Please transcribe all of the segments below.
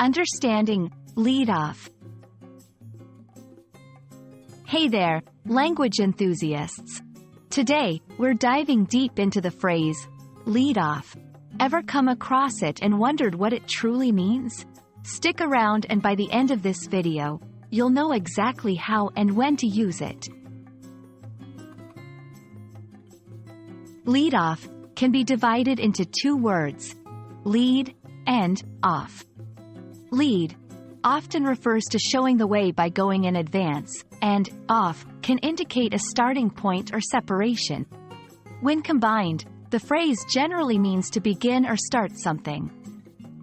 Understanding lead off. Hey there, language enthusiasts. Today, we're diving deep into the phrase, lead off. Ever come across it and wondered what it truly means? Stick around and by the end of this video, you'll know exactly how and when to use it. Lead off can be divided into two words, lead and off. Lead often refers to showing the way by going in advance, and off can indicate a starting point or separation. When combined, the phrase generally means to begin or start something.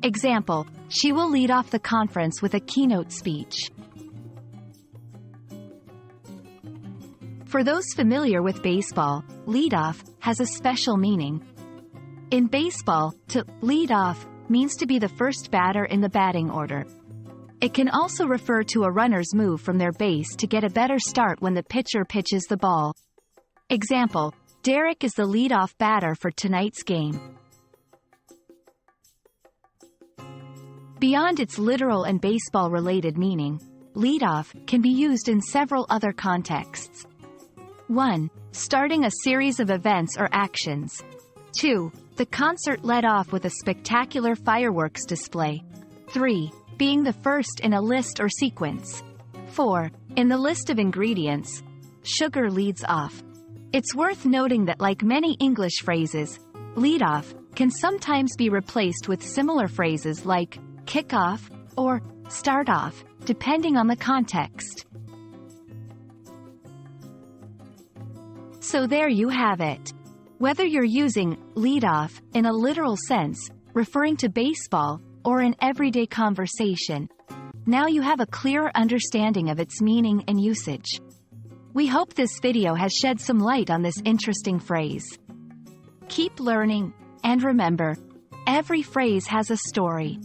Example, she will lead off the conference with a keynote speech. For those familiar with baseball, leadoff has a special meaning. In baseball, to lead off means to be the first batter in the batting order. It can also refer to a runner's move from their base to get a better start when the pitcher pitches the ball. Example, Derek is the leadoff batter for tonight's game. Beyond its literal and baseball-related meaning, leadoff can be used in several other contexts. 1. Starting a series of events or actions. 2. The concert led off with a spectacular fireworks display. 3. Being the first in a list or sequence. 4. In the list of ingredients, sugar leads off. It's worth noting that like many English phrases, lead off can sometimes be replaced with similar phrases like kick off or start off, depending on the context. So there you have it. Whether you're using lead off in a literal sense, referring to baseball, or in everyday conversation, now you have a clearer understanding of its meaning and usage. We hope this video has shed some light on this interesting phrase. Keep learning, and remember, every phrase has a story.